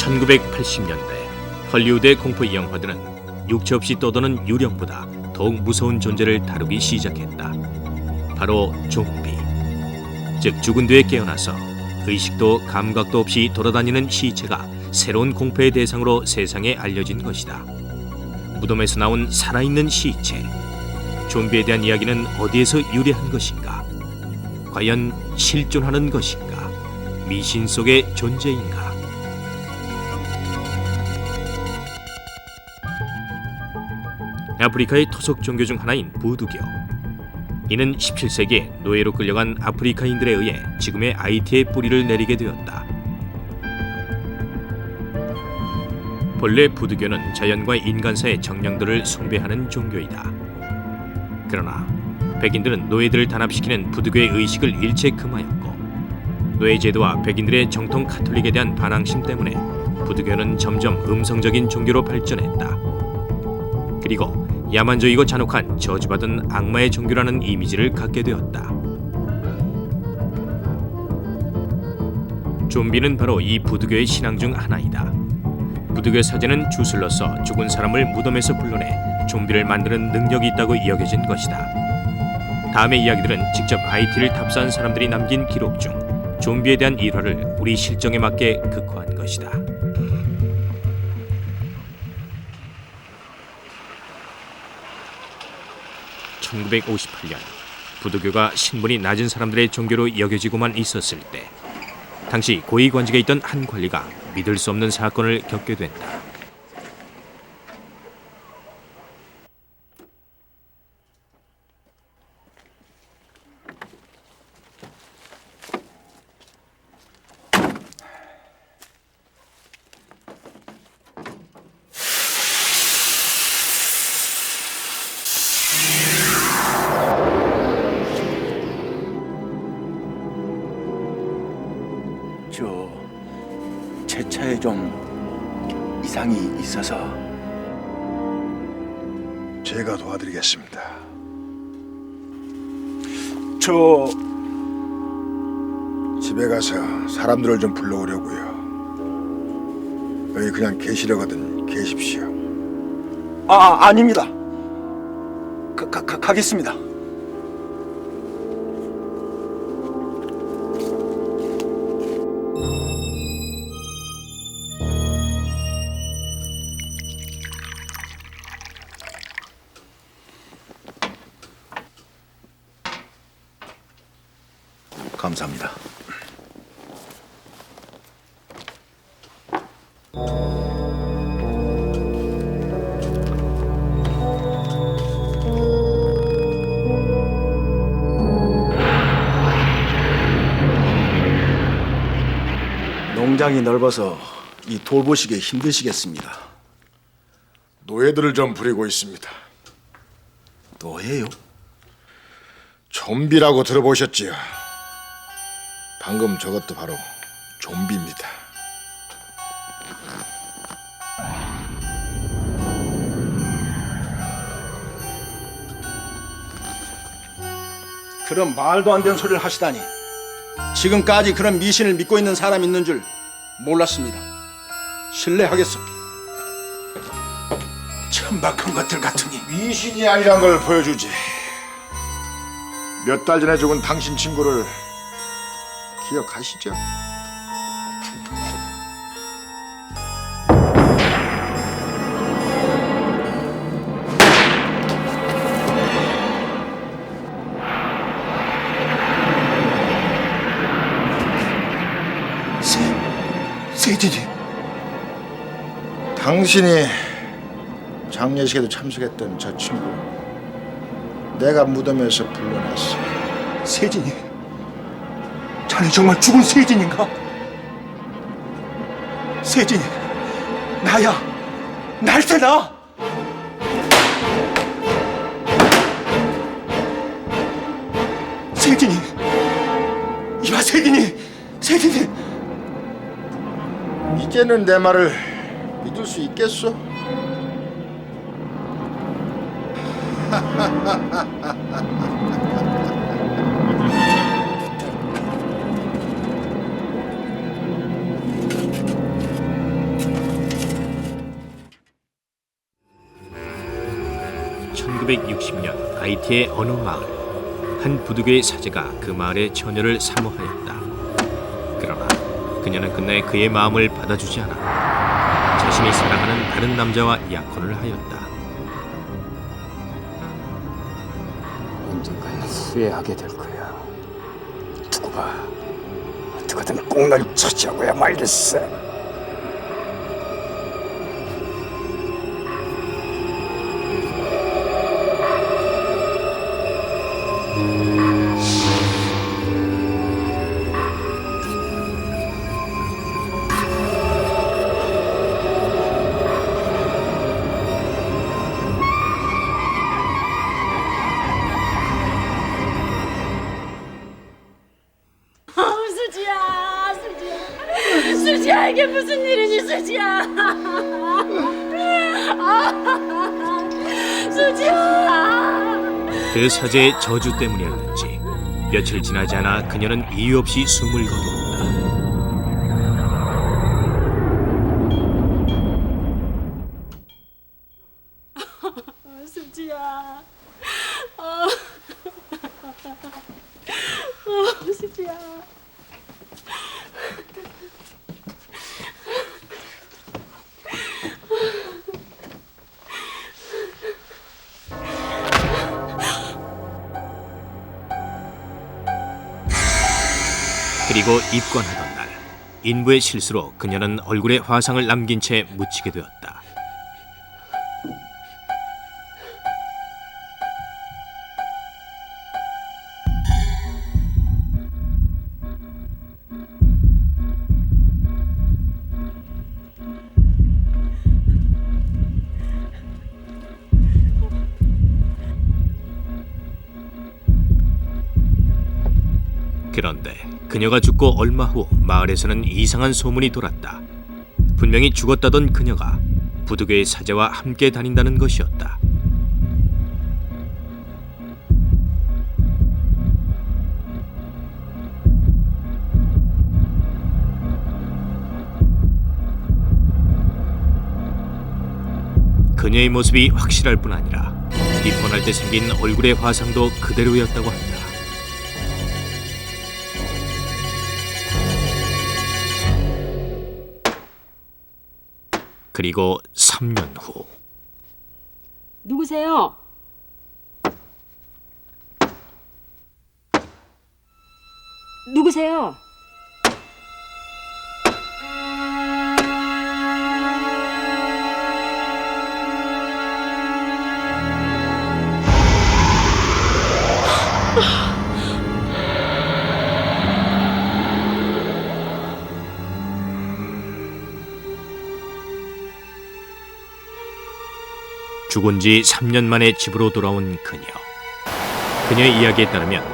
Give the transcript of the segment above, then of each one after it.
1980년대 헐리우드의 공포 영화들은 육체 없이 떠도는 유령보다 더욱 무서운 존재를 다루기 시작했다. 바로 좀비, 즉 죽은 뒤에 깨어나서 의식도 감각도 없이 돌아다니는 시체가 새로운 공포의 대상으로 세상에 알려진 것이다. 무덤에서 나온 살아있는 시체, 좀비에 대한 이야기는 어디에서 유래한 것인가? 과연 실존하는 것인가? 미신 속의 존재인가? 아프리카의 토속 종교 중 하나인 부두교. 이는 17세기에 노예로 끌려간 아프리카인들에 의해 지금의 아이티에 뿌리를 내리게 되었다. 본래 부두교는 자연과 인간 사이의 정령들을 숭배하는 종교이다. 그러나 백인들은 노예들을 단합시키는 부두교의 의식을 일체 금하였고, 노예제도와 백인들의 정통 카톨릭에 대한 반항심 때문에 부두교는 점점 음성적인 종교로 발전했다. 그리고 야만적이고 잔혹한 저주받은 악마의 종교라는 이미지를 갖게 되었다. 좀비는 바로 이 부두교의 신앙 중 하나이다. 부두교 사제는 주술로서 죽은 사람을 무덤에서 불러내 좀비를 만드는 능력이 있다고 여겨진 것이다. 다음의 이야기들은 직접 IT를 탑사한 사람들이 남긴 기록 중 좀비에 대한 일화를 우리 실정에 맞게 극화한 것이다. (1958년) 부두교가 신분이 낮은 사람들의 종교로 여겨지고만 있었을 때, 당시 고위 관직에 있던 한 관리가 믿을 수 없는 사건을 겪게 된다. 제 차에 좀 이상이 있어서. 제가 도와드리겠습니다. 저 집에 가서 사람들을 좀 불러오려고요. 여기 그냥 계시려거든 계십시오. 아닙니다. 가겠습니다. 감사합니다. 농장이 넓어서 이 돌보시기 힘드시겠습니다. 노예들을 좀 부리고 있습니다. 노예요? 좀비라고 들어보셨지요? 방금 저것도 바로 좀비입니다. 그런 말도 안 되는 소리를 하시다니. 지금까지 그런 미신을 믿고 있는 사람이 있는 줄 몰랐습니다. 신뢰하겠습니다. 천박한 것들 같으니. 미신이 아니란 걸 보여주지. 몇 달 전에 죽은 당신 친구를 기억하시죠? 세진이. 당신이 장례식에도 참석했던 저 친구, 내가 무덤에서 불러냈어. 세진이? 자네 정말 죽은 세진인가? 세진이, 나야, 날새나. 세진이, 이봐 세진이, 세진이. 이제는 내 말을 믿을 수 있겠어? 1960년 하이티의 어느 마을. 한 부두교의 사제가 그 마을의 처녀를 사모하였다. 그러나 그녀는 끝내 그의 마음을 받아주지 않아 자신이 사랑하는 다른 남자와 약혼을 하였다. 언젠간 후회하게 될 거야. 두고 봐. 어떻게든 꼭 널 처치하고야 말겠어. 수지야, 이게 무슨 일이니, 수지야? 수지야! 그 사제의 저주 때문이었는지 며칠 지나지 않아 그녀는 이유 없이 숨을 거두었다. 수지야. 수지야. 그리고 입관하던 날 인부의 실수로 그녀는 얼굴에 화상을 남긴 채 묻히게 되었다. 그런데 그녀가 죽고 얼마 후 마을에서는 이상한 소문이 돌았다. 분명히 죽었다던 그녀가 부두교의 사제와 함께 다닌다는 것이었다. 그녀의 모습이 확실할 뿐 아니라 입원할 때 생긴 얼굴의 화상도 그대로였다고 한다. 그리고 3년 후 누구세요? 누구세요? 죽은 지 3년 만에 집으로 돌아온 그녀. 그녀의 이야기에 따르면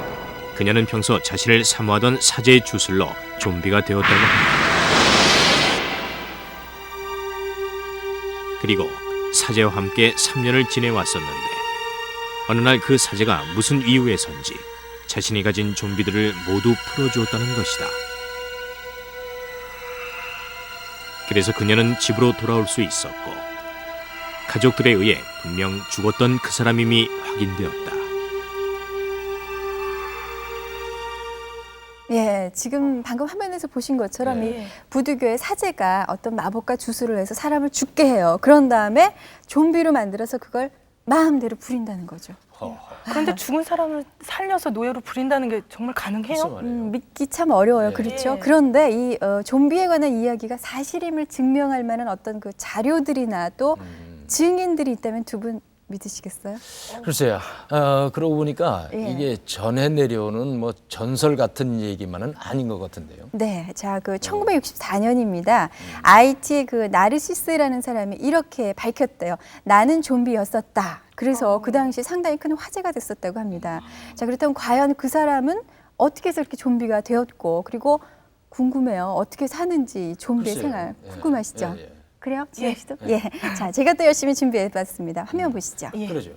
그녀는 평소 자신을 사모하던 사제의 주술로 좀비가 되었다고 합니다. 그리고 사제와 함께 3년을 지내왔었는데 어느 날 그 사제가 무슨 이유에선지 자신이 가진 좀비들을 모두 풀어주었다는 것이다. 그래서 그녀는 집으로 돌아올 수 있었고 가족들에 의해 분명 죽었던 그 사람임이 확인되었다. 예, 지금 방금 화면에서 보신 것처럼 이 부두교의 사제가 어떤 마법과 주술을 해서 사람을 죽게 해요. 그런 다음에 좀비로 만들어서 그걸 마음대로 부린다는 거죠. 그런데 죽은 사람을 살려서 노예로 부린다는 게 정말 가능해요? 믿기 참 어려워요. 그렇죠? 그런데 이 좀비에 관한 이야기가 사실임을 증명할 만한 어떤 그 자료들이나 또 증인들이 있다면 두 분 믿으시겠어요? 글쎄요. 그러고 보니까 예. 이게 전해 내려오는 뭐 전설 같은 얘기만은 아닌 것 같은데요. 네, 자, 그 1964년입니다. IT의 그 나르시스라는 사람이 이렇게 밝혔대요. 나는 좀비였었다. 그래서 그 당시 상당히 큰 화제가 됐었다고 합니다. 자, 그렇다면 과연 그 사람은 어떻게 해서 이렇게 좀비가 되었고, 그리고 궁금해요. 어떻게 사는지 좀비의 글쎄요. 생활 예. 궁금하시죠? 예. 그래요, 지혜 씨도? 예. 자, 제가 또 열심히 준비해봤습니다. 화면 보시죠. 그러죠.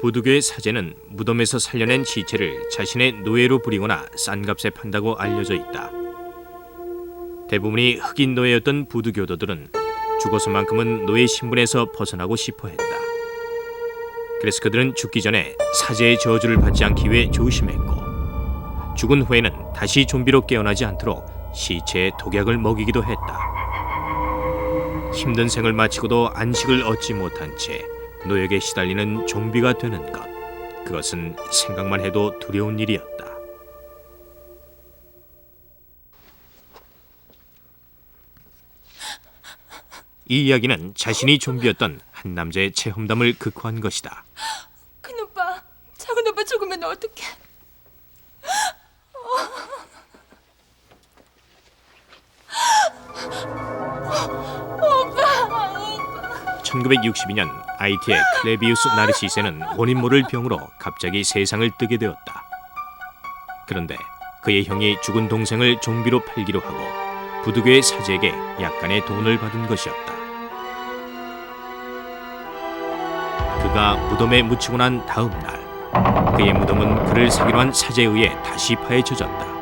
부두교의 사제는 무덤에서 살려낸 시체를 자신의 노예로 부리거나 싼 값에 판다고 알려져 있다. 대부분이 흑인 노예였던 부두교도들은 죽어서만큼은 노예 신분에서 벗어나고 싶어 했다. 그래서 그들은 죽기 전에 사제의 저주를 받지 않기 위해 조심했고, 죽은 후에는 다시 좀비로 깨어나지 않도록 시체에 독약을 먹이기도 했다. 힘든 생을 마치고도 안식을 얻지 못한 채 노역에 시달리는 좀비가 되는 것, 그것은 생각만 해도 두려운 일이었다. 이 이야기는 자신이 좀비였던 한 남자의 체험담을 극화한 것이다. 큰 오빠, 작은 오빠 죽으면 어떡해? 1962년 아이티의 클레비우스 나르시세는 원인 모를 병으로 갑자기 세상을 뜨게 되었다. 그런데 그의 형이 죽은 동생을 좀비로 팔기로 하고 부두교의 사제에게 약간의 돈을 받은 것이었다. 그가 무덤에 묻히고 난 다음 날, 그의 무덤은 그를 사기로 한 사제에 의해 다시 파헤쳐졌다.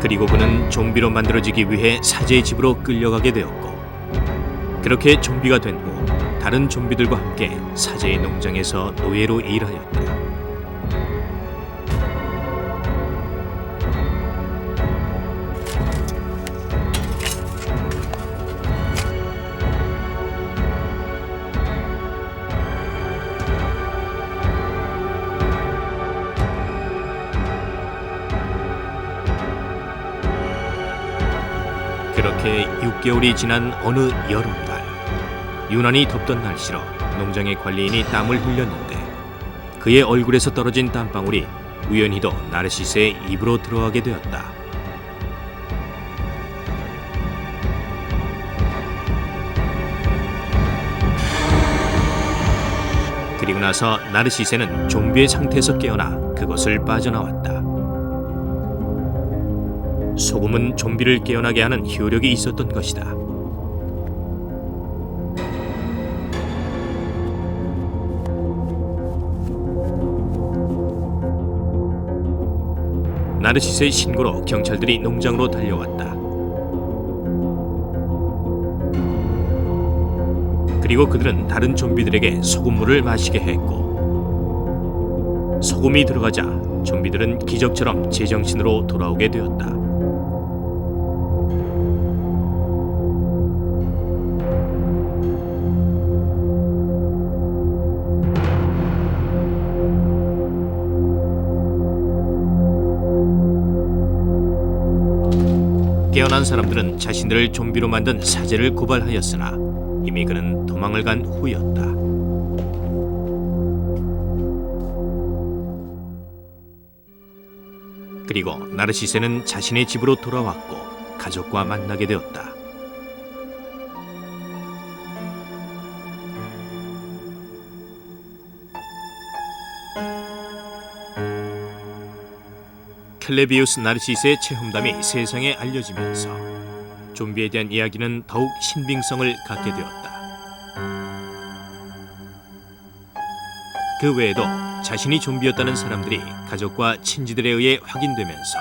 그리고 그는 좀비로 만들어지기 위해 사제의 집으로 끌려가게 되었고, 그렇게 좀비가 된 후 다른 좀비들과 함께 사제의 농장에서 노예로 일하였다. 그렇게 6개월이 지난 어느 여름날, 유난히 덥던 날씨로 농장의 관리인이 땀을 흘렸는데 그의 얼굴에서 떨어진 땀방울이 우연히도 나르시스의 입으로 들어가게 되었다. 그리고 나서 나르시스는 좀비의 상태에서 깨어나 그것을 빠져나왔다. 소금은 좀비를 깨어나게 하는 효력이 있었던 것이다. 나르시스의 신고로 경찰들이 농장으로 달려왔다. 그리고 그들은 다른 좀비들에게 소금물을 마시게 했고, 소금이 들어가자 좀비들은 기적처럼 제정신으로 돌아오게 되었다. 깨어난 사람들은 자신들을 좀비로 만든 사제를 고발하였으나 이미 그는 도망을 간 후였다. 그리고 나르시세는 자신의 집으로 돌아왔고 가족과 만나게 되었다. 클레비우스 나르시스의 체험담이 세상에 알려지면서 좀비에 대한 이야기는 더욱 신빙성을 갖게 되었다. 그 외에도 자신이 좀비였다는 사람들이 가족과 친지들에 의해 확인되면서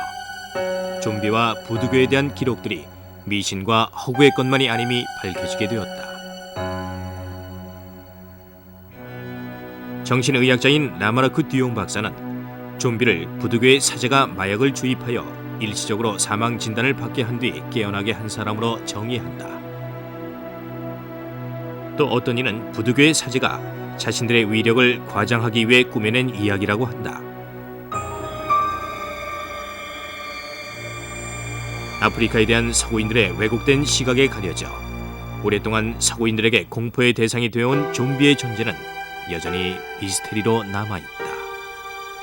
좀비와 부두교에 대한 기록들이 미신과 허구의 것만이 아님이 밝혀지게 되었다. 정신의학자인 라마르크 듀용 박사는 좀비를 부두교의 사제가 마약을 주입하여 일시적으로 사망 진단을 받게 한 뒤 깨어나게 한 사람으로 정의한다. 또 어떤 이는 부두교의 사제가 자신들의 위력을 과장하기 위해 꾸며낸 이야기라고 한다. 아프리카에 대한 서구인들의 왜곡된 시각에 가려져 오랫동안 서구인들에게 공포의 대상이 되어온 좀비의 존재는 여전히 미스테리로 남아있다.